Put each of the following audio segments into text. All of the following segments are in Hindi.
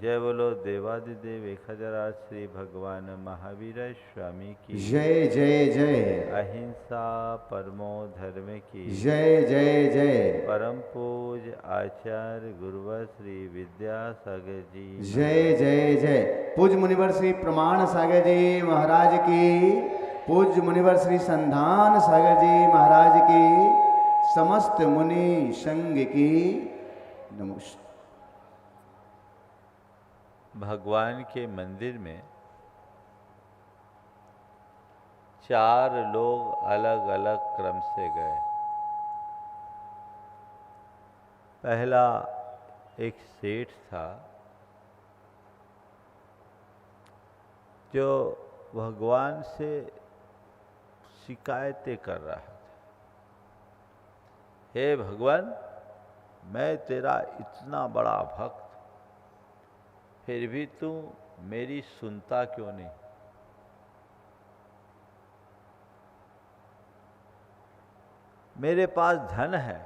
जय बोलो देवादिदेव 1008 श्री भगवान महावीर स्वामी की। जय जय जय। अहिंसा परमो धर्म की। जय जय जय। परम पूज आचार्य गुरुवर श्री विद्यासागर जी। जय जय जय। पूज्य मुनिवर श्री प्रमाण सागर जी महाराज की। पूज्य मुनिवर श्री संधान सागर जी महाराज की। समस्त मुनि संघ की नमस्कार। भगवान के मंदिर में 4 लोग अलग अलग क्रम से गए। पहला एक सेठ था जो भगवान से शिकायतें कर रहा था। हे भगवान, मैं तेरा इतना बड़ा भक्त, फिर भी तू मेरी सुनता क्यों नहीं? मेरे पास धन है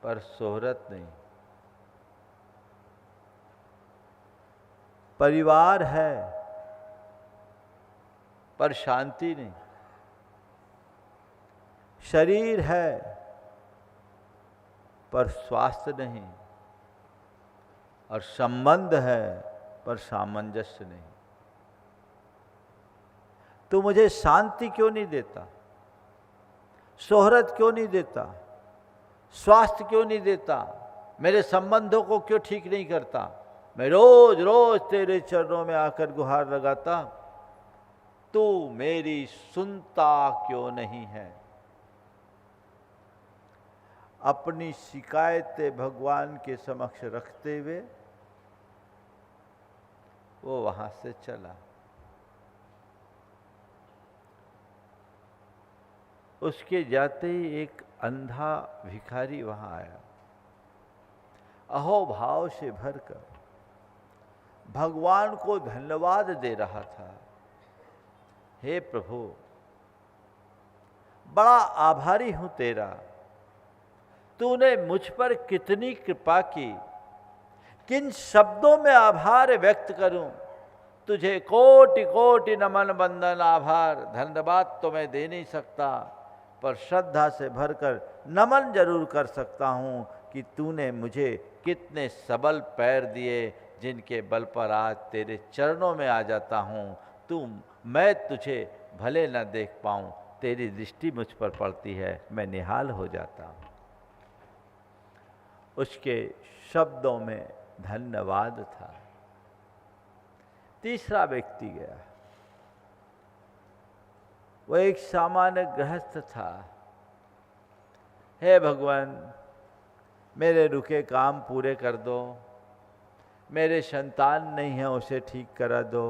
पर शोहरत नहीं, परिवार है पर शांति नहीं, शरीर है पर स्वास्थ्य नहीं, और संबंध है पर सामंजस्य नहीं। तू मुझे शांति क्यों नहीं देता? शोहरत क्यों नहीं देता? स्वास्थ्य क्यों नहीं देता? मेरे संबंधों को क्यों ठीक नहीं करता? मैं रोज रोज तेरे चरणों में आकर गुहार लगाता, तू मेरी सुनता क्यों नहीं है? अपनी शिकायतें भगवान के समक्ष रखते हुए वो वहां से चला। उसके जाते ही एक अंधा भिखारी वहां आया, अहोभाव से भरकर भगवान को धन्यवाद दे रहा था। हे प्रभु, बड़ा आभारी हूं तेरा, तूने मुझ पर कितनी कृपा की, किन शब्दों में आभार व्यक्त करूं? तुझे कोटि कोटि नमन बंदन आभार। धन्यवाद तो मैं दे नहीं सकता, पर श्रद्धा से भरकर नमन जरूर कर सकता हूं कि तूने मुझे कितने सबल पैर दिए, जिनके बल पर आज तेरे चरणों में आ जाता हूं। मैं तुझे भले न देख पाऊं, तेरी दृष्टि मुझ पर पड़ती है, मैं निहाल हो जाता हूं। उसके शब्दों में धन्यवाद था। तीसरा व्यक्ति गया, वो एक सामान्य गृहस्थ था। हे भगवान, मेरे रुके काम पूरे कर दो, मेरे संतान नहीं है उसे ठीक करा दो,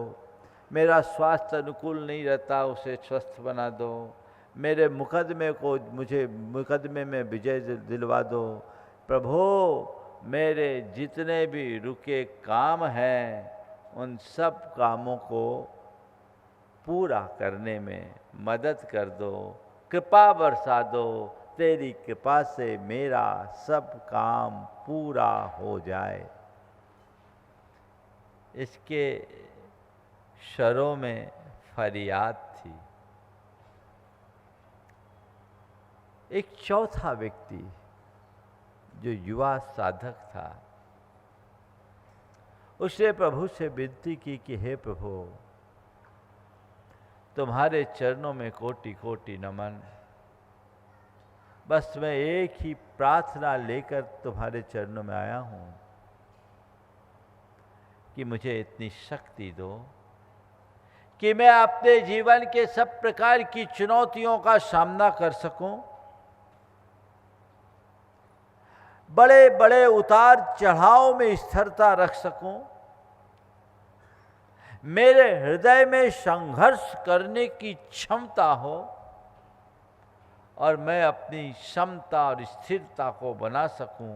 मेरा स्वास्थ्य अनुकूल नहीं रहता उसे स्वस्थ बना दो, मेरे मुझे मुकदमे में विजय दिलवा दो। प्रभु, मेरे जितने भी रुके काम हैं उन सब कामों को पूरा करने में मदद कर दो, कृपा बरसा दो। तेरी कृपा से मेरा सब काम पूरा हो जाए। इसके शरों में फरियाद थी। एक चौथा व्यक्ति जो युवा साधक था, उसने प्रभु से विनती की कि हे प्रभु, तुम्हारे चरणों में कोटि कोटि नमन। बस मैं एक ही प्रार्थना लेकर तुम्हारे चरणों में आया हूं कि मुझे इतनी शक्ति दो कि मैं अपने जीवन के सब प्रकार की चुनौतियों का सामना कर सकूं, बड़े बड़े उतार चढ़ाव में स्थिरता रख सकूं, मेरे हृदय में संघर्ष करने की क्षमता हो, और मैं अपनी क्षमता और स्थिरता को बना सकूं।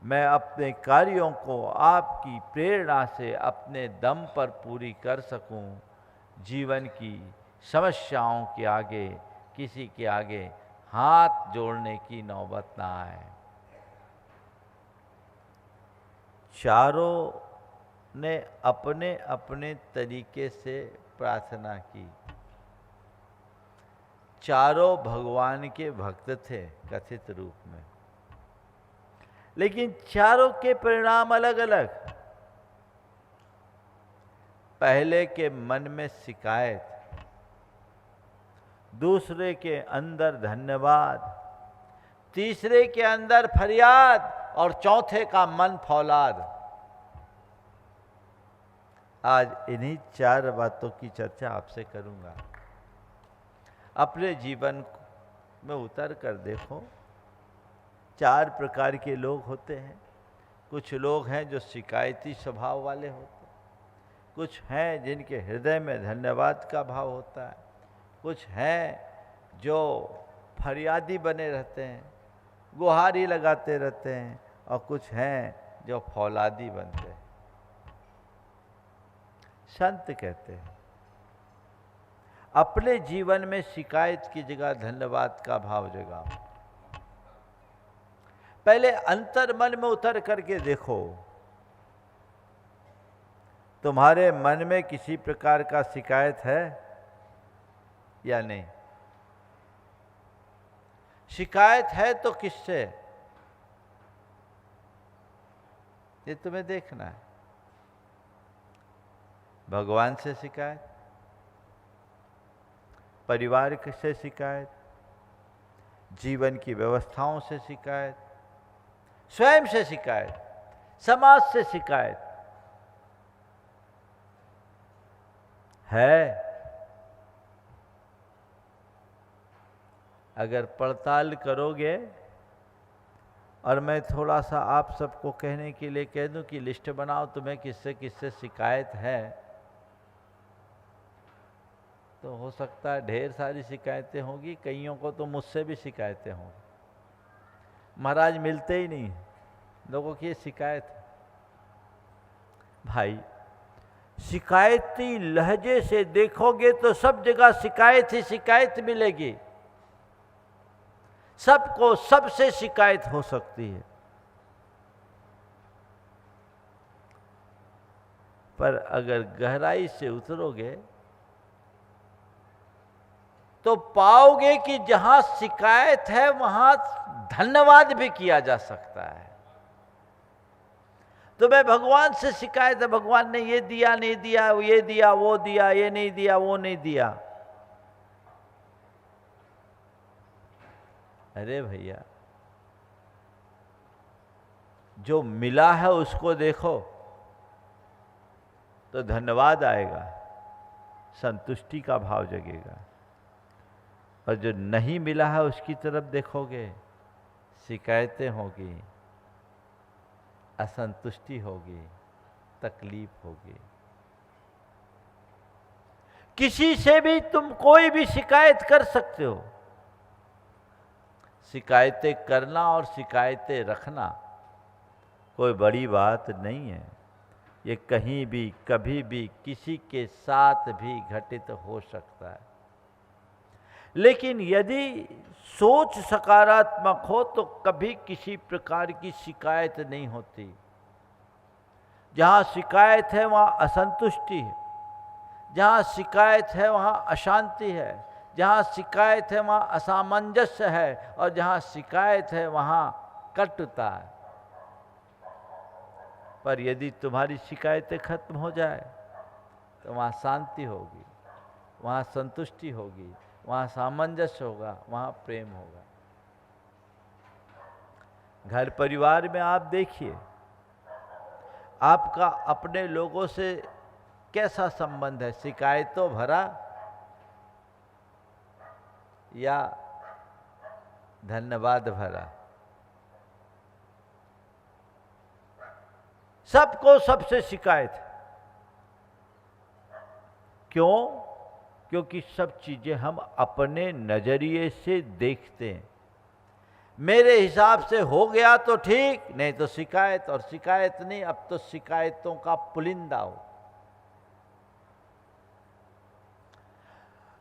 मैं अपने कार्यों को आपकी प्रेरणा से अपने दम पर पूरी कर सकूं। जीवन की समस्याओं के आगे किसी के आगे हाथ जोड़ने की नौबत ना आए। चारों ने अपने अपने तरीके से प्रार्थना की। चारों भगवान के भक्त थे कथित रूप में, लेकिन चारों के परिणाम अलग अलग। पहले के मन में शिकायत, दूसरे के अंदर धन्यवाद, तीसरे के अंदर फरियाद और चौथे का मन फौलाद। आज इन्हीं चार बातों की चर्चा आपसे करूंगा। अपने जीवन में उतर कर देखो, चार प्रकार के लोग होते हैं। कुछ लोग हैं जो शिकायती स्वभाव वाले होते हैं, कुछ हैं जिनके हृदय में धन्यवाद का भाव होता है, कुछ हैं जो फरियादी बने रहते हैं, गुहारी लगाते रहते हैं, और कुछ हैं जो फौलादी बनते हैं। संत कहते हैं अपने जीवन में शिकायत की जगह धन्यवाद का भाव जगाओ। पहले अंतर मन में उतर करके देखो, तुम्हारे मन में किसी प्रकार का शिकायत है या नहीं? शिकायत है तो किससे? ये तुम्हें देखना है। भगवान से शिकायत, परिवार से शिकायत, जीवन की व्यवस्थाओं से शिकायत, स्वयं से शिकायत, समाज से शिकायत है। अगर पड़ताल करोगे, और मैं थोड़ा सा आप सबको कहने के लिए कह दूं कि लिस्ट बनाओ तुम्हें किससे किससे शिकायत है, तो हो सकता है ढेर सारी शिकायतें होंगी। कईयों को तो मुझसे भी शिकायतें होंगी। महाराज मिलते ही नहीं, लोगों की ये शिकायत है। भाई, शिकायती लहजे से देखोगे तो सब जगह शिकायत ही शिकायत मिलेगी। सबको सबसे शिकायत हो सकती है, पर अगर गहराई से उतरोगे तो पाओगे कि जहां शिकायत है वहां धन्यवाद भी किया जा सकता है। तो मैं भगवान से शिकायत है, भगवान ने ये दिया नहीं दिया, ये दिया वो दिया, ये नहीं दिया वो नहीं दिया। अरे भैया, जो मिला है उसको देखो तो धन्यवाद आएगा, संतुष्टि का भाव जगेगा। और जो नहीं मिला है उसकी तरफ देखोगे, शिकायतें होगी, असंतुष्टि होगी, तकलीफ होगी। किसी से भी तुम कोई भी शिकायत कर सकते हो। शिकायतें करना और शिकायतें रखना कोई बड़ी बात नहीं है। ये कहीं भी कभी भी किसी के साथ भी घटित हो सकता है। लेकिन यदि सोच सकारात्मक हो तो कभी किसी प्रकार की शिकायत नहीं होती। जहाँ शिकायत है वहाँ असंतुष्टि है, जहाँ शिकायत है वहाँ अशांति है, जहाँ शिकायत है वहाँ असामंजस्य है, और जहाँ शिकायत है वहाँ कटुता है। पर यदि तुम्हारी शिकायतें खत्म हो जाए तो वहाँ शांति होगी, वहाँ संतुष्टि होगी, वहाँ सामंजस्य होगा, वहाँ प्रेम होगा। घर परिवार में आप देखिए, आपका अपने लोगों से कैसा संबंध है? शिकायतों भरा या धन्यवाद भरा? सबको सबसे शिकायत है। क्यों? क्योंकि सब चीजें हम अपने नजरिए से देखते हैं। मेरे हिसाब से हो गया तो ठीक, नहीं तो शिकायत, और शिकायत नहीं, अब तो शिकायतों का पुलिंदा हो।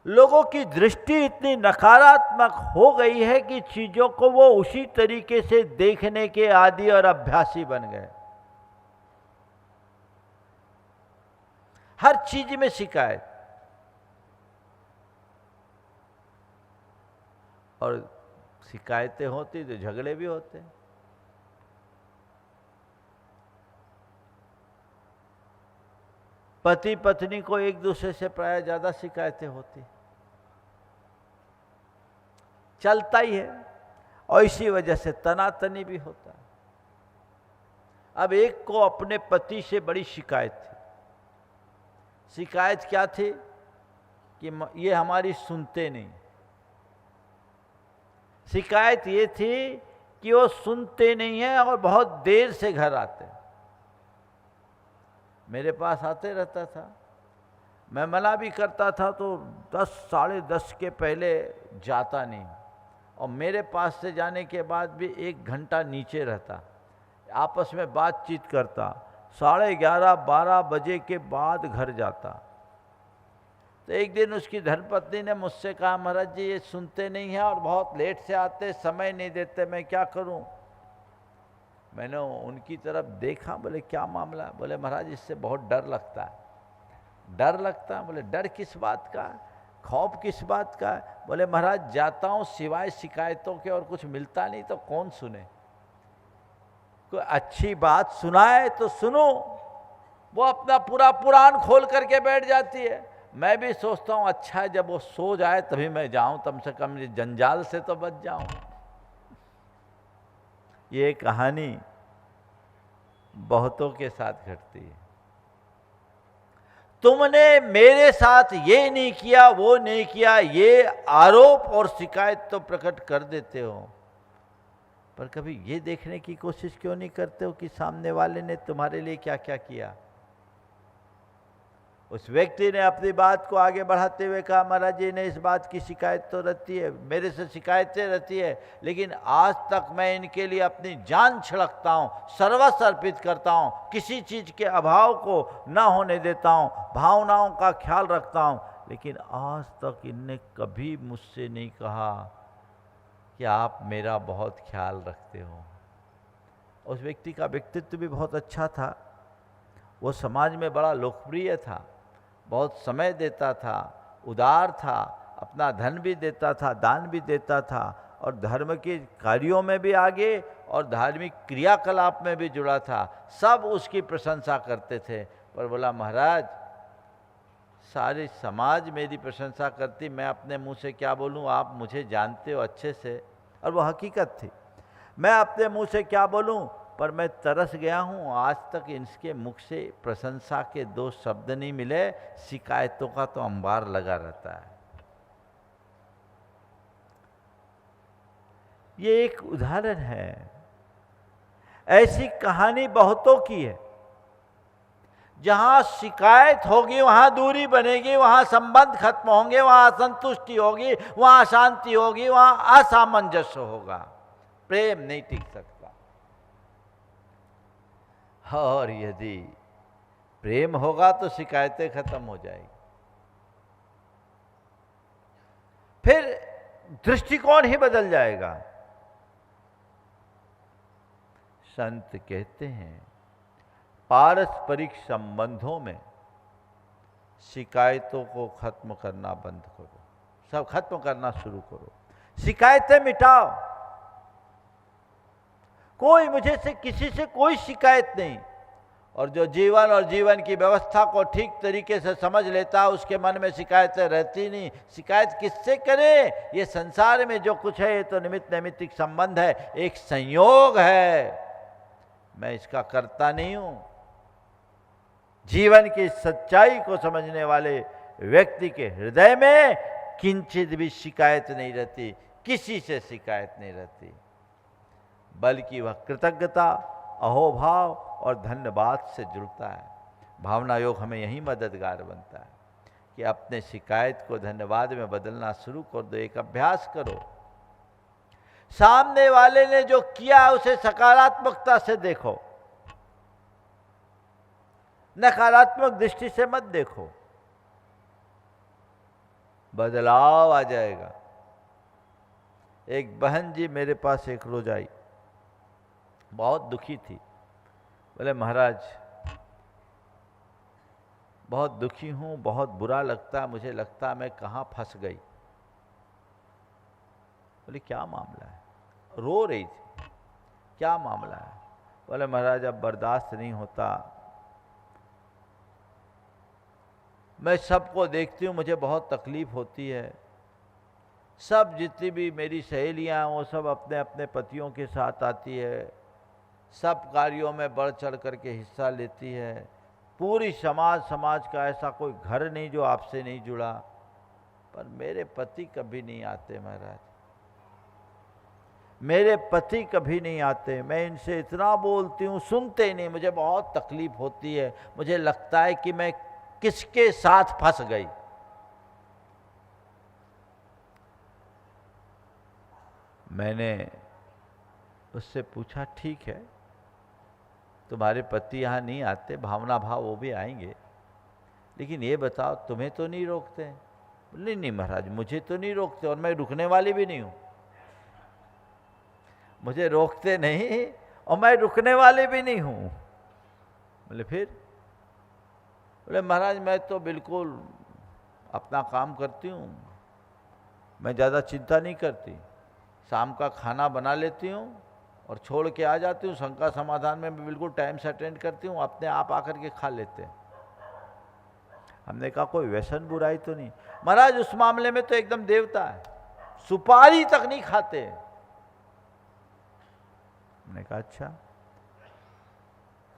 लोगों की दृष्टि इतनी नकारात्मक हो गई है कि चीजों को वो उसी तरीके से देखने के आदी और अभ्यासी बन गए। हर चीज में शिकायत। और शिकायतें होती तो झगड़े भी होते। पति पत्नी को एक दूसरे से प्राय ज्यादा शिकायतें होती, चलता ही है, और इसी वजह से तनातनी भी होता है। अब एक को अपने पति से बड़ी शिकायत थी। शिकायत क्या थी कि ये हमारी सुनते नहीं। शिकायत ये थी कि वो सुनते नहीं हैं और बहुत देर से घर आते हैं। मेरे पास आते रहता था, मैं मना भी करता था तो 10 साढ़े 10 के पहले जाता नहीं, और मेरे पास से जाने के बाद भी 1 घंटा नीचे रहता, आपस में बातचीत करता, 11:30 12 बजे के बाद घर जाता। तो एक दिन उसकी धर्मपत्नी ने मुझसे कहा, महाराज जी ये सुनते नहीं हैं और बहुत लेट से आते, समय नहीं देते, मैं क्या करूं? मैंने उनकी तरफ देखा, बोले क्या मामला? बोले महाराज इससे बहुत डर लगता है। डर लगता है? बोले डर किस बात का, खौफ किस बात का? बोले महाराज जाता हूँ, सिवाय शिकायतों के और कुछ मिलता नहीं, तो कौन सुने? कोई अच्छी बात सुनाए तो सुनो। वो अपना पूरा पुराण खोल करके बैठ जाती है। मैं भी सोचता हूँ अच्छा है जब वो सो जाए तभी मैं जाऊं, कम से कम ये जंजाल से तो बच जाऊं। ये कहानी बहुतों के साथ घटती है। तुमने मेरे साथ ये नहीं किया, वो नहीं किया, ये आरोप और शिकायत तो प्रकट कर देते हो, पर कभी ये देखने की कोशिश क्यों नहीं करते हो कि सामने वाले ने तुम्हारे लिए क्या क्या किया? उस व्यक्ति ने अपनी बात को आगे बढ़ाते हुए कहा, महाराज जी ने इस बात की शिकायत तो रहती है, मेरे से शिकायतें रहती है, लेकिन आज तक मैं इनके लिए अपनी जान छिड़कता हूँ, सर्वस्व अर्पित करता हूँ, किसी चीज़ के अभाव को ना होने देता हूँ, भावनाओं का ख्याल रखता हूँ, लेकिन आज तक इनने कभी मुझसे नहीं कहा कि आप मेरा बहुत ख्याल रखते हो। उस व्यक्ति का व्यक्तित्व भी बहुत अच्छा था, वो समाज में बड़ा लोकप्रिय था, बहुत समय देता था, उदार था, अपना धन भी देता था, दान भी देता था, और धर्म के कार्यों में भी आगे और धार्मिक क्रियाकलाप में भी जुड़ा था। सब उसकी प्रशंसा करते थे। पर बोला महाराज सारे समाज मेरी प्रशंसा करती, मैं अपने मुंह से क्या बोलूं? आप मुझे जानते हो अच्छे से, और वो हकीकत थी। मैं अपने मुंह से क्या बोलूं? पर मैं तरस गया हूं, आज तक इनके मुख से प्रशंसा के 2 शब्द नहीं मिले, शिकायतों का तो अंबार लगा रहता है। ये एक उदाहरण है। ऐसी कहानी बहुतों की है। जहां शिकायत होगी वहां दूरी बनेगी, वहां संबंध खत्म होंगे, वहां असंतुष्टि होगी, वहां अशांति होगी, वहां असामंजस्य होगा, प्रेम नहीं टिक सकता। और यदि प्रेम होगा तो शिकायतें खत्म हो जाएगी। फिर दृष्टिकोण ही बदल जाएगा। संत कहते हैं पारस्परिक संबंधों में शिकायतों को खत्म करना बंद करो, सब खत्म करना शुरू करो, शिकायतें मिटाओ। कोई मुझे से किसी से कोई शिकायत नहीं, और जो जीवन और जीवन की व्यवस्था को ठीक तरीके से समझ लेता है उसके मन में शिकायतें रहती नहीं। शिकायत किससे करे? ये संसार में जो कुछ है ये तो निमित्त नैमित्तिक संबंध है, एक संयोग है, मैं इसका करता नहीं हूं। जीवन की सच्चाई को समझने वाले व्यक्ति के हृदय में किंचित भी शिकायत नहीं रहती, किसी से शिकायत नहीं रहती, बल्कि वह कृतज्ञता, अहोभाव और धन्यवाद से जुड़ता है। भावना योग हमें यही मददगार बनता है कि अपने शिकायत को धन्यवाद में बदलना शुरू कर दो। एक अभ्यास करो, सामने वाले ने जो किया उसे सकारात्मकता से देखो, नकारात्मक दृष्टि से मत देखो, बदलाव आ जाएगा। एक बहन जी मेरे पास एक रोज आई, बहुत दुखी थी। बोले महाराज बहुत दुखी हूँ, बहुत बुरा लगता है, मुझे लगता है मैं कहाँ फंस गई। बोले क्या मामला है? रो रही थी। क्या मामला है? बोले महाराज अब बर्दाश्त नहीं होता, मैं सबको देखती हूँ, मुझे बहुत तकलीफ होती है। सब जितनी भी मेरी सहेलियाँ हैं वो सब अपने अपने पतियों के साथ आती है, सब कार्यों में बढ़ चढ़ करके हिस्सा लेती है। पूरी समाज का ऐसा कोई घर नहीं जो आपसे नहीं जुड़ा, पर मेरे पति कभी नहीं आते महाराज, मेरे पति कभी नहीं आते। मैं इनसे इतना बोलती हूँ, सुनते ही नहीं, मुझे बहुत तकलीफ होती है, मुझे लगता है कि मैं किसके साथ फंस गई। मैंने उससे पूछा ठीक है, तुम्हारे पति यहाँ नहीं आते, भावना भाव वो भी आएंगे, लेकिन ये बताओ तुम्हें तो नहीं रोकते? नहीं नहीं महाराज मुझे तो नहीं रोकते, और मैं रुकने वाली भी नहीं हूँ। मुझे रोकते नहीं और मैं रुकने वाली भी नहीं हूँ। बोले फिर? बोले महाराज मैं तो बिल्कुल अपना काम करती हूँ, मैं ज़्यादा चिंता नहीं करती, शाम का खाना बना लेती हूँ और छोड़ के आ जाती हूँ, शंका समाधान में भी बिल्कुल टाइम से अटेंड करती हूँ, अपने आप आकर के खा लेते हैं। हमने कहा कोई व्यसन बुराई तो नहीं? महाराज उस मामले में तो एकदम देवता है, सुपारी तक नहीं खाते। हमने कहा अच्छा,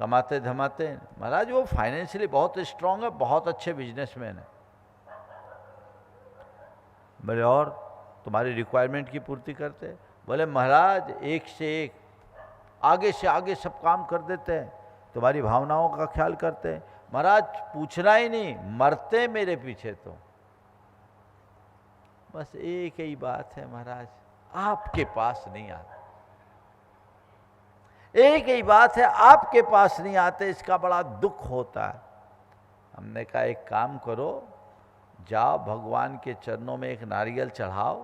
कमाते धमाते? महाराज वो फाइनेंशियली बहुत स्ट्रांग है, बहुत अच्छे बिजनेसमैन है। बोले और तुम्हारी रिक्वायरमेंट की पूर्ति करते? बोले महाराज एक से एक, आगे से आगे सब काम कर देते हैं, तुम्हारी भावनाओं का ख्याल करते हैं। महाराज पूछना ही नहीं, मरते मेरे पीछे। तो बस एक ही बात है महाराज, आपके पास नहीं आते। एक ही बात है, आपके पास नहीं आते, इसका बड़ा दुख होता है। हमने कहा एक काम करो, जाओ भगवान के चरणों में एक नारियल चढ़ाओ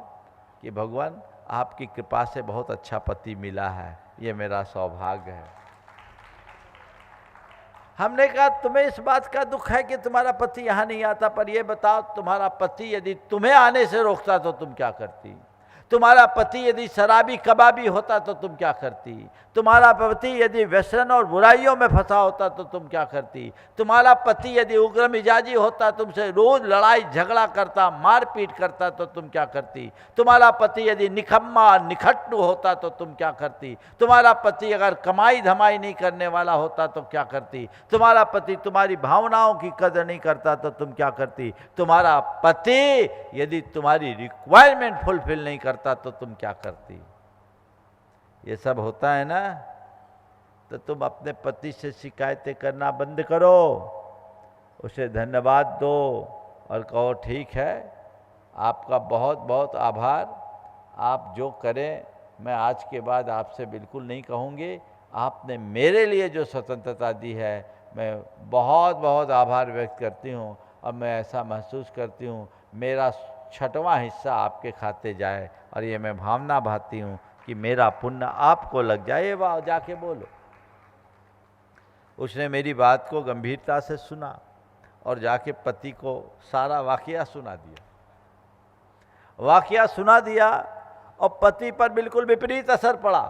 कि भगवान आपकी कृपा से बहुत अच्छा पति मिला है, ये मेरा सौभाग्य है। हमने कहा तुम्हें इस बात का दुख है कि तुम्हारा पति यहाँ नहीं आता, पर ये बताओ तुम्हारा पति यदि तुम्हें आने से रोकता तो तुम क्या करती? तुम्हारा पति यदि शराबी कबाबी होता तो तुम क्या करती? तुम्हारा पति यदि व्यसन और बुराइयों में फंसा होता तो तुम क्या करती? तुम्हारा पति यदि उग्र मिजाजी होता, तुमसे रोज लड़ाई झगड़ा करता, मारपीट करता तो तुम क्या करती? तुम्हारा पति यदि निखम्मा निखट्टू होता तो तुम क्या करती? तुम्हारा पति अगर कमाई धमाई नहीं करने वाला होता तो क्या करती? तुम्हारा पति तुम्हारी भावनाओं की कदर नहीं करता तो तुम क्या करती? तुम्हारा पति यदि तुम्हारी रिक्वायरमेंट फुलफिल नहीं करता तो तुम क्या करती? ये सब होता है ना, तो तुम अपने पति से शिकायतें करना बंद करो, उसे धन्यवाद दो और कहो ठीक है, आपका बहुत बहुत आभार, आप जो करें मैं आज के बाद आपसे बिल्कुल नहीं कहूँगी, आपने मेरे लिए जो स्वतंत्रता दी है मैं बहुत बहुत आभार व्यक्त करती हूँ, और मैं ऐसा महसूस करती हूँ मेरा 6वां हिस्सा आपके खाते जाए, और ये मैं भावना भाती हूँ कि मेरा पुण्य आपको लग जाए। ये बात जाके बोलो। उसने मेरी बात को गंभीरता से सुना और जाके पति को सारा वाकया सुना दिया। वाकया सुना दिया और पति पर बिल्कुल विपरीत असर पड़ा।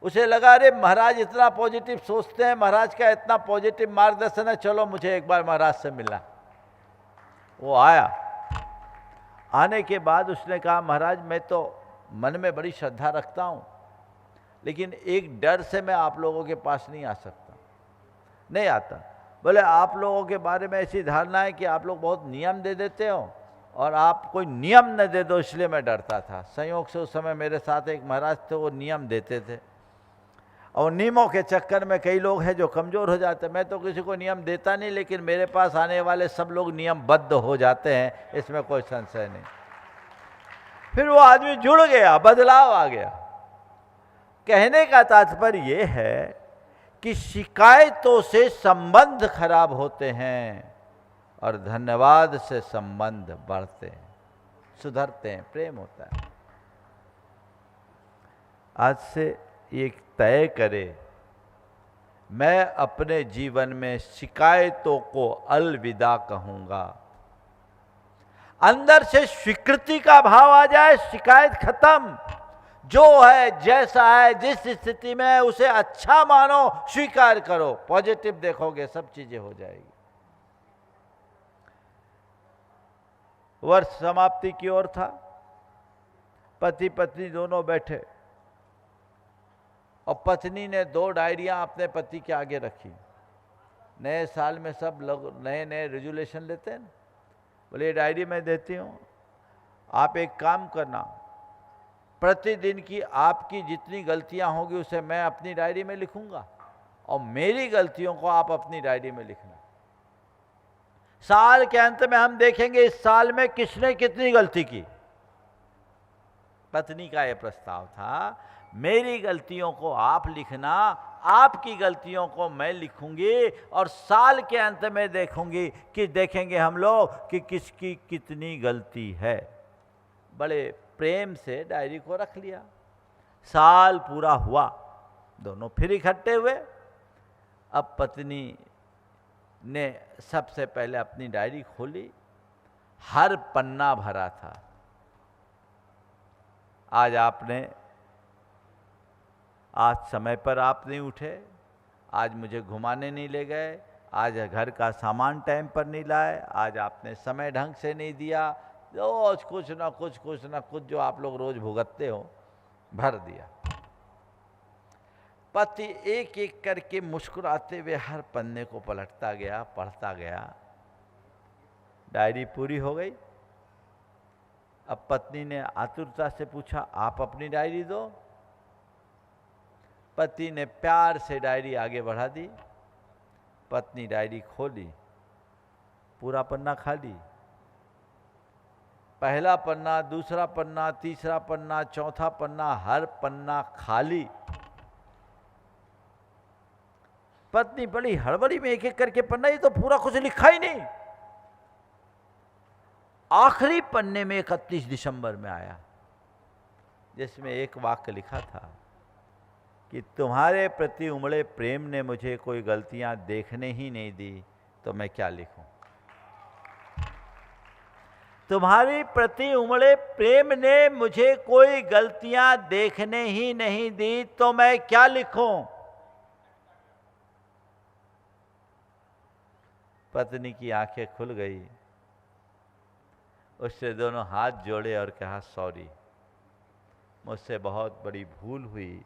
उसे लगा अरे महाराज इतना पॉजिटिव सोचते हैं, महाराज का इतना पॉजिटिव मार्गदर्शन है, चलो मुझे एक बार महाराज से मिलना। वो आया। आने के बाद उसने कहा महाराज मैं तो मन में बड़ी श्रद्धा रखता हूँ, लेकिन एक डर से मैं आप लोगों के पास नहीं आ सकता, नहीं आता। बोले आप लोगों के बारे में ऐसी धारणा है कि आप लोग बहुत नियम दे देते हो, और आप कोई नियम न दे दो, इसलिए मैं डरता था। संयोग से उस समय मेरे साथ एक महाराज थे, वो नियम देते थे, और नियमों के चक्कर में कई लोग हैं जो कमज़ोर हो जाते हैं। मैं तो किसी को नियम देता नहीं, लेकिन मेरे पास आने वाले सब लोग नियमबद्ध हो जाते हैं, इसमें कोई संशय नहीं। फिर वो आदमी जुड़ गया, बदलाव आ गया। कहने का तात्पर्य ये है कि शिकायतों से संबंध खराब होते हैं और धन्यवाद से संबंध बढ़ते हैं, सुधरते हैं, प्रेम होता है। आज से एक तय करे मैं अपने जीवन में शिकायतों को अलविदा कहूंगा। अंदर से स्वीकृति का भाव आ जाए, शिकायत खत्म। जो है, जैसा है, जिस स्थिति में है उसे अच्छा मानो, स्वीकार करो, पॉजिटिव देखोगे, सब चीजें हो जाएगी। वर्ष समाप्ति की ओर था, पति पत्नी दोनों बैठे और पत्नी ने 2 डायरियां अपने पति के आगे रखी। नए साल में सब लोग नए नए रेजुलेशन लेते हैं ना, बोले ये डायरी मैं देती हूँ, आप एक काम करना, प्रतिदिन की आपकी जितनी गलतियां होंगी उसे मैं अपनी डायरी में लिखूंगा और मेरी गलतियों को आप अपनी डायरी में लिखना। साल के अंत में हम देखेंगे इस साल में किसने कितनी गलती की। पत्नी का यह प्रस्ताव था, मेरी गलतियों को आप लिखना, आपकी गलतियों को मैं लिखूंगी और साल के अंत में देखेंगे हम लोग कि किसकी कितनी गलती है। बड़े प्रेम से डायरी को रख लिया। साल पूरा हुआ, दोनों फिर इकट्ठे हुए। अब पत्नी ने सबसे पहले अपनी डायरी खोली, हर पन्ना भरा था। आज समय पर आप नहीं उठे, आज मुझे घुमाने नहीं ले गए, आज घर का सामान टाइम पर नहीं लाए, आज आपने समय ढंग से नहीं दिया, रोज कुछ ना कुछ जो आप लोग रोज भुगतते हो भर दिया। पति एक एक करके मुस्कुराते हुए हर पन्ने को पलटता गया, पढ़ता गया। डायरी पूरी हो गई। अब पत्नी ने आतुरता से पूछा, आप अपनी डायरी दो। पति ने प्यार से डायरी आगे बढ़ा दी। पत्नी डायरी खोली, पूरा पन्ना खाली। पहला पन्ना, दूसरा पन्ना, तीसरा पन्ना, चौथा पन्ना, हर पन्ना खाली। पत्नी बड़ी हड़बड़ी में एक एक करके पन्ना, ये तो पूरा कुछ लिखा ही नहीं। आखिरी पन्ने में 31 दिसंबर में आया, जिसमें एक वाक्य लिखा था कि तुम्हारे प्रति उमड़े प्रेम ने मुझे कोई गलतियां देखने ही नहीं दी, तो मैं क्या लिखूं। तुम्हारी प्रति उमड़े प्रेम ने मुझे कोई गलतियां देखने ही नहीं दी, तो मैं क्या लिखूं। पत्नी की आंखें खुल गई। उससे दोनों हाथ जोड़े और कहा, सॉरी, मुझसे बहुत बड़ी भूल हुई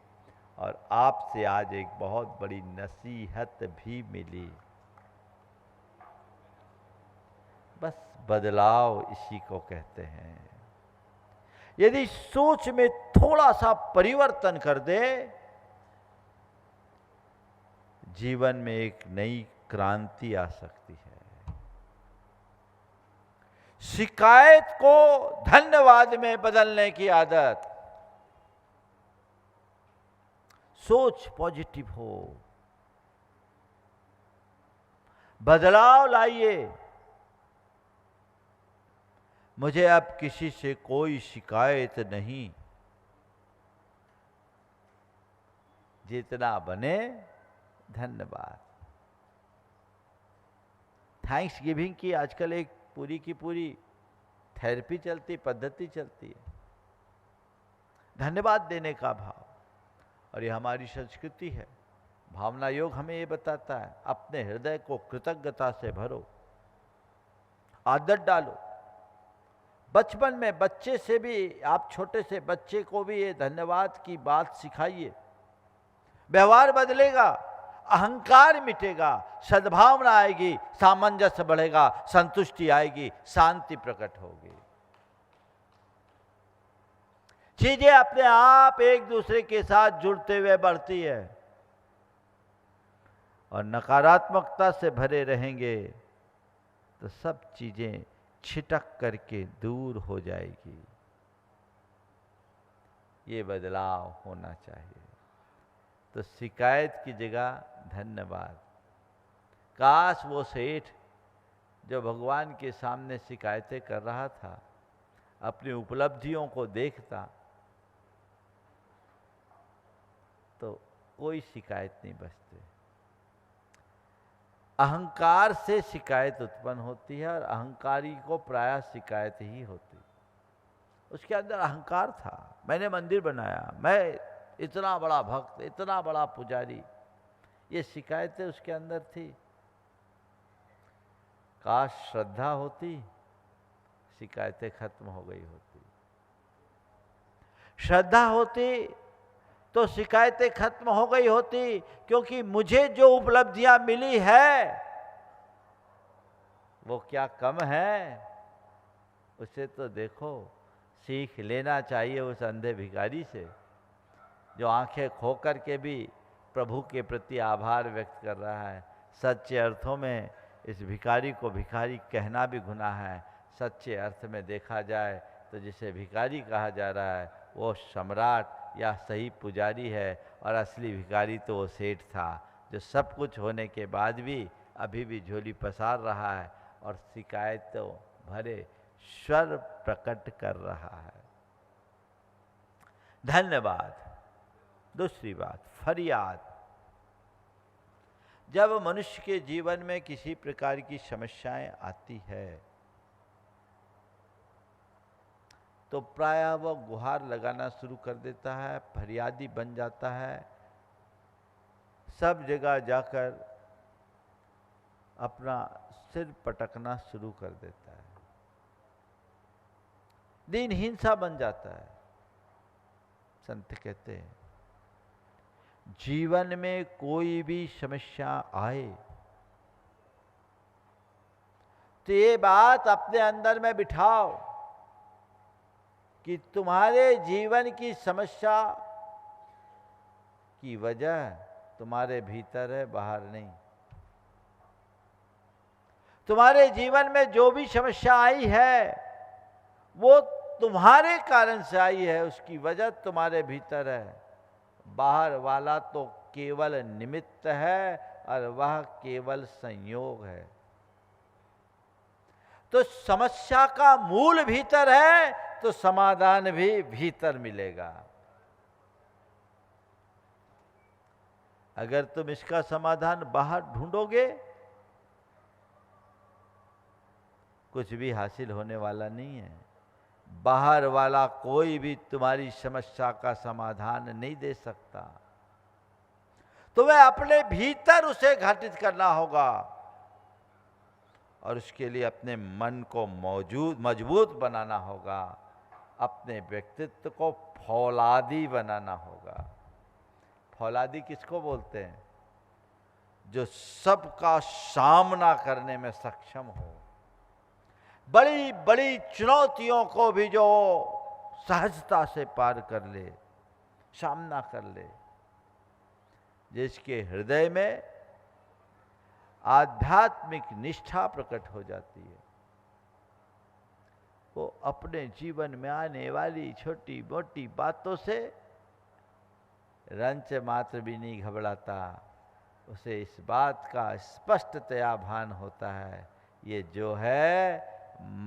और आपसे आज एक बहुत बड़ी नसीहत भी मिली। बस बदलाव इसी को कहते हैं। यदि सोच में थोड़ा सा परिवर्तन कर दे, जीवन में एक नई क्रांति आ सकती है। शिकायत को धन्यवाद में बदलने की आदत। सोच पॉजिटिव हो, बदलाव लाइए। मुझे अब किसी से कोई शिकायत नहीं, जितना बने धन्यवाद। थैंक्स गिविंग की आजकल एक पूरी की पूरी थेरेपी चलती, पद्धति चलती है, धन्यवाद देने का भाव। और ये हमारी संस्कृति है। भावना योग हमें ये बताता है, अपने हृदय को कृतज्ञता से भरो, आदत डालो। बचपन में बच्चे से भी, आप छोटे से बच्चे को भी ये धन्यवाद की बात सिखाइए। व्यवहार बदलेगा, अहंकार मिटेगा, सद्भावना आएगी, सामंजस्य बढ़ेगा, संतुष्टि आएगी, शांति प्रकट होगी। चीजें अपने आप एक दूसरे के साथ जुड़ते हुए बढ़ती है। और नकारात्मकता से भरे रहेंगे तो सब चीजें छिटक करके दूर हो जाएगी। ये बदलाव होना चाहिए। तो शिकायत की जगह धन्यवाद। काश वो सेठ जो भगवान के सामने शिकायतें कर रहा था, अपनी उपलब्धियों को देखता तो कोई शिकायत नहीं बचती। अहंकार से शिकायत उत्पन्न होती है और अहंकारी को प्रायः शिकायत ही होती। उसके अंदर अहंकार था, मैंने मंदिर बनाया, मैं इतना बड़ा भक्त, इतना बड़ा पुजारी, ये शिकायतें उसके अंदर थी। काश श्रद्धा होती, शिकायतें खत्म हो गई होती। श्रद्धा होती तो शिकायतें खत्म हो गई होती, क्योंकि मुझे जो उपलब्धियां मिली है वो क्या कम है? उसे तो देखो, सीख लेना चाहिए उस अंधे भिखारी से, जो आंखें खो कर के भी प्रभु के प्रति आभार व्यक्त कर रहा है। सच्चे अर्थों में इस भिखारी को भिखारी कहना भी गुनाह है। सच्चे अर्थ में देखा जाए तो जिसे भिखारी कहा जा रहा है वो सम्राट या सही पुजारी है, और असली भिखारी तो वो सेठ था, जो सब कुछ होने के बाद भी अभी भी झोली पसार रहा है और शिकायतों भरे स्वर प्रकट कर रहा है। धन्यवाद। दूसरी बात, फरियाद। जब मनुष्य के जीवन में किसी प्रकार की समस्याएं आती है तो प्रायः वह गुहार लगाना शुरू कर देता है, फरियादी बन जाता है, सब जगह जाकर अपना सिर पटकना शुरू कर देता है, दीनहीन सा बन जाता है। संत कहते हैं जीवन में कोई भी समस्या आए तो ये बात अपने अंदर में बिठाओ कि तुम्हारे जीवन की समस्या की वजह तुम्हारे भीतर है, बाहर नहीं। तुम्हारे जीवन में जो भी समस्या आई है वो तुम्हारे कारण से आई है, उसकी वजह तुम्हारे भीतर है। बाहर वाला तो केवल निमित्त है और वह केवल संयोग है। तो समस्या का मूल भीतर है तो समाधान भी भीतर मिलेगा। अगर तुम इसका समाधान बाहर ढूंढोगे कुछ भी हासिल होने वाला नहीं है। बाहर वाला कोई भी तुम्हारी समस्या का समाधान नहीं दे सकता। तो वह अपने भीतर उसे घटित करना होगा और उसके लिए अपने मन को मजबूत बनाना होगा, अपने व्यक्तित्व को फौलादी बनाना होगा। फौलादी किसको बोलते हैं? जो सबका सामना करने में सक्षम हो, बड़ी बड़ी चुनौतियों को भी जो सहजता से पार कर ले, सामना कर ले, जिसके हृदय में आध्यात्मिक निष्ठा प्रकट हो जाती है, वो अपने जीवन में आने वाली छोटी मोटी बातों से रंच मात्र भी नहीं घबराता। उसे इस बात का स्पष्टतया भान होता है ये जो है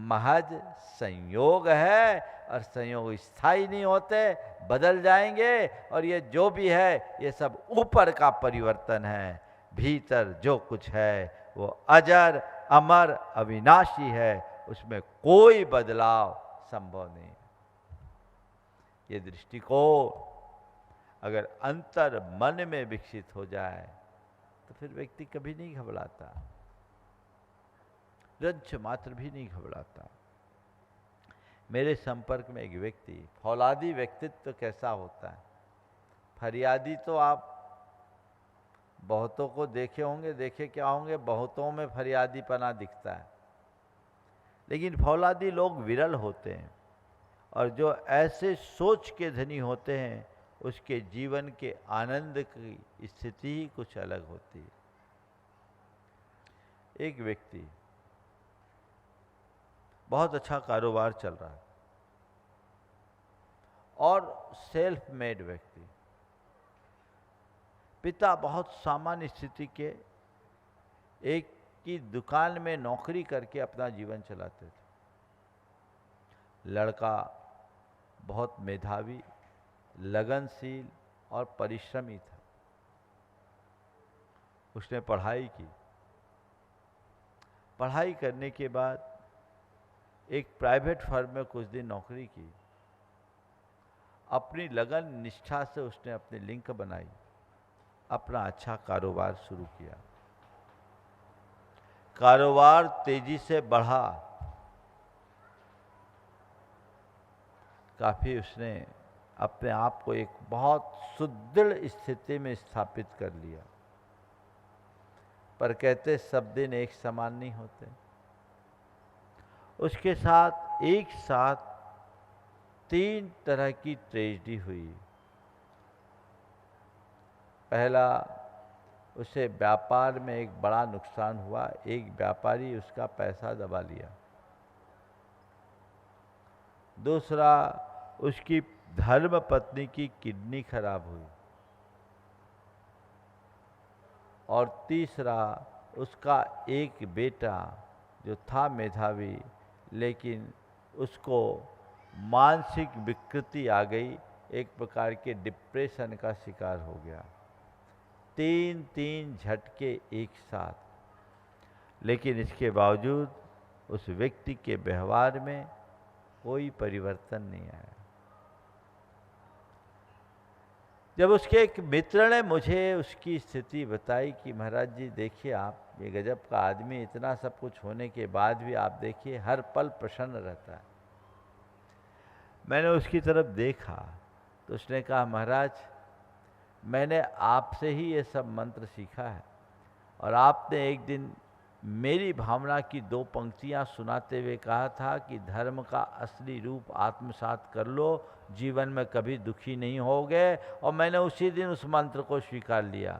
महज संयोग है और संयोग स्थायी नहीं होते, बदल जाएंगे, और ये जो भी है ये सब ऊपर का परिवर्तन है। भीतर जो कुछ है वो अजर अमर अविनाशी है, उसमें कोई बदलाव संभव नहीं। ये दृष्टिकोण अगर अंतर मन में विकसित हो जाए तो फिर व्यक्ति कभी नहीं घबराता, रंच मात्र भी नहीं घबराता। मेरे संपर्क में एक व्यक्ति, फौलादी व्यक्तित्व कैसा होता है? फरियादी तो आप बहुतों को देखे होंगे, देखे क्या होंगे, बहुतों में फरियादीपना दिखता है, लेकिन फौलादी लोग विरल होते हैं, और जो ऐसे सोच के धनी होते हैं उसके जीवन के आनंद की स्थिति ही कुछ अलग होती है। एक व्यक्ति, बहुत अच्छा कारोबार चल रहा है और सेल्फ मेड व्यक्ति, पिता बहुत सामान्य स्थिति के एक की दुकान में नौकरी करके अपना जीवन चलाते थे। लड़का बहुत मेधावी, लगनशील और परिश्रमी था। उसने पढ़ाई की, पढ़ाई करने के बाद एक प्राइवेट फर्म में कुछ दिन नौकरी की। अपनी लगन निष्ठा से उसने अपनी लिंक बनाई, अपना अच्छा कारोबार शुरू किया। कारोबार तेजी से बढ़ा, काफी उसने अपने आप को एक बहुत सुदृढ़ स्थिति में स्थापित कर लिया। पर कहते सब दिन एक समान नहीं होते। उसके साथ एक साथ 3 तरह की ट्रेजेडी हुई। पहला, उसे व्यापार में एक बड़ा नुकसान हुआ। एक व्यापारी उसका पैसा दबा लिया। दूसरा, उसकी धर्म पत्नी की किडनी खराब हुई। और तीसरा, उसका एक बेटा जो था मेधावी, लेकिन उसको मानसिक विकृति आ गई, एक प्रकार के डिप्रेशन का शिकार हो गया। 3 झटके एक साथ। लेकिन इसके बावजूद उस व्यक्ति के व्यवहार में कोई परिवर्तन नहीं आया। जब उसके एक मित्र ने मुझे उसकी स्थिति बताई कि महाराज जी देखिए, आप ये गजब का आदमी, इतना सब कुछ होने के बाद भी आप देखिए हर पल प्रसन्न रहता है। मैंने उसकी तरफ देखा तो उसने कहा, महाराज मैंने आपसे ही ये सब मंत्र सीखा है, और आपने एक दिन मेरी भावना की 2 पंक्तियां सुनाते हुए कहा था कि धर्म का असली रूप आत्मसात कर लो, जीवन में कभी दुखी नहीं होगे। और मैंने उसी दिन उस मंत्र को स्वीकार लिया।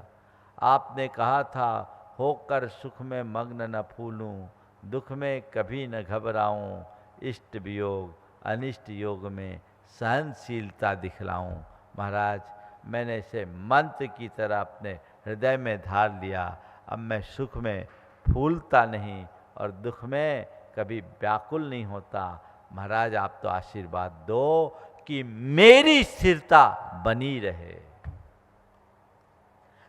आपने कहा था, होकर सुख में मग्न न फूलूं, दुख में कभी न घबराऊं, इष्ट वियोग अनिष्ट योग में सहनशीलता दिखलाऊं। महाराज, मैंने इसे मंत्र की तरह अपने हृदय में धार लिया। अब मैं सुख में फूलता नहीं और दुख में कभी व्याकुल नहीं होता। महाराज, आप तो आशीर्वाद दो कि मेरी स्थिरता बनी रहे,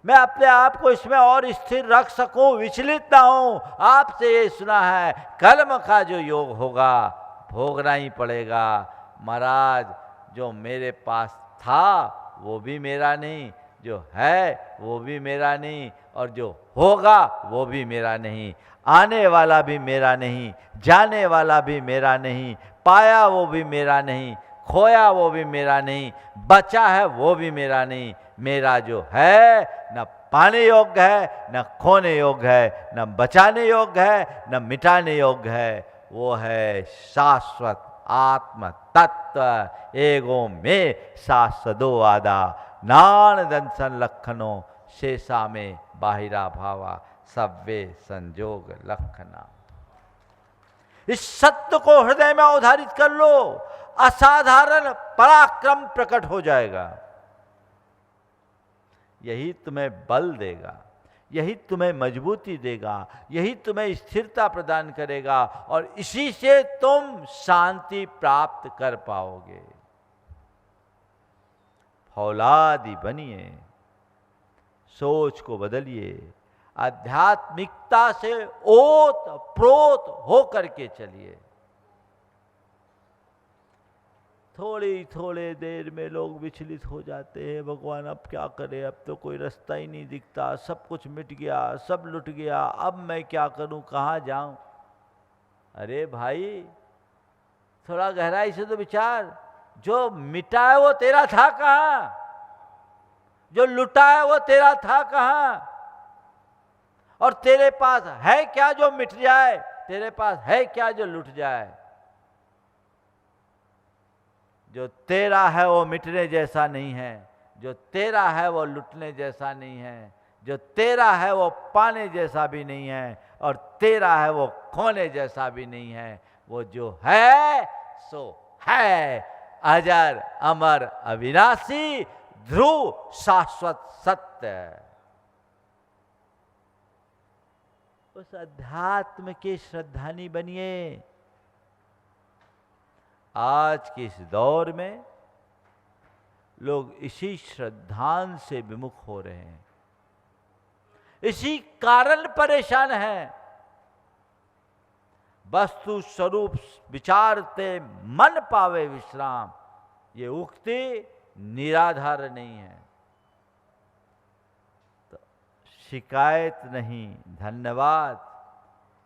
मैं अपने आप को इसमें और स्थिर रख सकूं, विचलित ना हूं। आपसे ये सुना है, कर्म का जो योग होगा भोगना ही पड़ेगा। महाराज, जो मेरे पास था वो भी मेरा नहीं, जो है वो भी मेरा नहीं, और जो होगा वो भी मेरा नहीं। आने वाला भी मेरा नहीं, जाने वाला भी मेरा नहीं, पाया वो भी मेरा नहीं, खोया वो भी मेरा नहीं, बचा है वो भी मेरा नहीं। मेरा जो है न पाने योग्य है, न खोने योग्य है, न बचाने योग्य है, न मिटाने योग्य है। वो है शाश्वत आत्म तत्व। एगो में शाश्वतो आदा, नान दंसन लक्षणों, शेषा में बाहिरा भावा, सव्वे संजोग लक्षणा। इस सत्य को हृदय में अवधारित कर लो, असाधारण पराक्रम प्रकट हो जाएगा। यही तुम्हें बल देगा, यही तुम्हें मजबूती देगा, यही तुम्हें स्थिरता प्रदान करेगा, और इसी से तुम शांति प्राप्त कर पाओगे। फौलादी बनिए, सोच को बदलिए, आध्यात्मिकता से ओत प्रोत हो करके चलिए। थोड़ी देर में लोग विचलित हो जाते हैं, भगवान अब क्या करें, अब तो कोई रास्ता ही नहीं दिखता, सब कुछ मिट गया, सब लुट गया, अब मैं क्या करूं, कहाँ जाऊं। अरे भाई, थोड़ा गहराई से तो विचार, जो मिटा है वो तेरा था कहाँ, जो लुटा है वो तेरा था कहाँ, और तेरे पास है क्या जो मिट जाए, तेरे पास है क्या जो लुट जाए। जो तेरा है वो मिटने जैसा नहीं है, जो तेरा है वो लुटने जैसा नहीं है, जो तेरा है वो पाने जैसा भी नहीं है, और तेरा है वो खोने जैसा भी नहीं है। वो जो है सो है, अजर अमर अविनाशी ध्रुव शाश्वत सत्य। उस अध्यात्म के श्रद्धानी बनिए। आज के इस दौर में लोग इसी श्रद्धान से विमुख हो रहे हैं, इसी कारण परेशान हैं। वस्तु स्वरूप विचारते मन पावे विश्राम, ये उक्ति निराधार नहीं है। तो शिकायत नहीं धन्यवाद,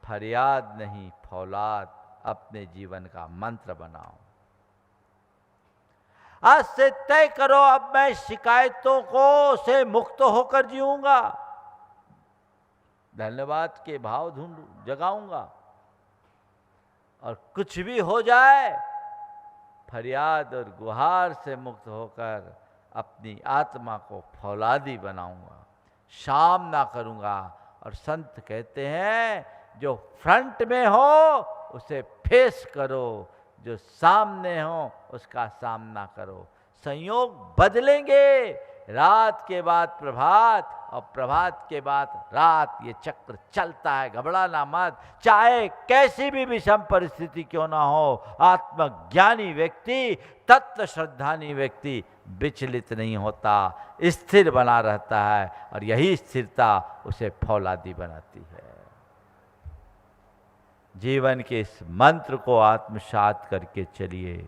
फरियाद नहीं फौलाद अपने जीवन का मंत्र बनाओ। आज से तय करो, अब मैं शिकायतों को से मुक्त होकर जीऊंगा, धन्यवाद के भाव जगाऊंगा, और कुछ भी हो जाए फरियाद और गुहार से मुक्त होकर अपनी आत्मा को फौलादी बनाऊंगा, शाम ना करूंगा। और संत कहते हैं जो फ्रंट में हो उसे फेस करो, जो सामने हो उसका सामना करो। संयोग बदलेंगे, रात के बाद प्रभात और प्रभात के बाद रात, ये चक्र चलता है, घबराना मत। चाहे कैसी भी विषम परिस्थिति क्यों ना हो, आत्मज्ञानी व्यक्ति, तत्व श्रद्धानी व्यक्ति विचलित नहीं होता, स्थिर बना रहता है, और यही स्थिरता उसे फौलादी बनाती है। जीवन के इस मंत्र को आत्मसात करके चलिए,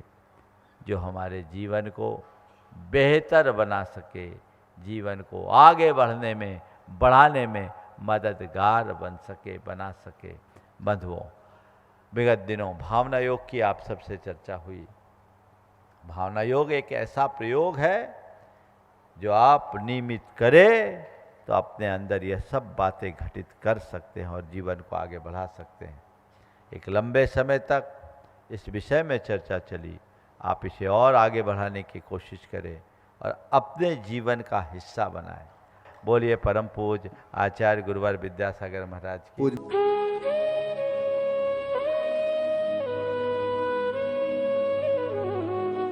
जो हमारे जीवन को बेहतर बना सके, जीवन को आगे बढ़ने में, बढ़ाने में मददगार बन सके, बना सके। बंधुओं, विगत दिनों भावना योग की आप सबसे चर्चा हुई। भावना योग एक ऐसा प्रयोग है जो आप नियमित करें तो अपने अंदर यह सब बातें घटित कर सकते हैं और जीवन को आगे बढ़ा सकते हैं। एक लंबे समय तक इस विषय में चर्चा चली, आप इसे और आगे बढ़ाने की कोशिश करें और अपने जीवन का हिस्सा बनाएं। बोलिए परम पूज्य आचार्य गुरुवर विद्यासागर महाराज की।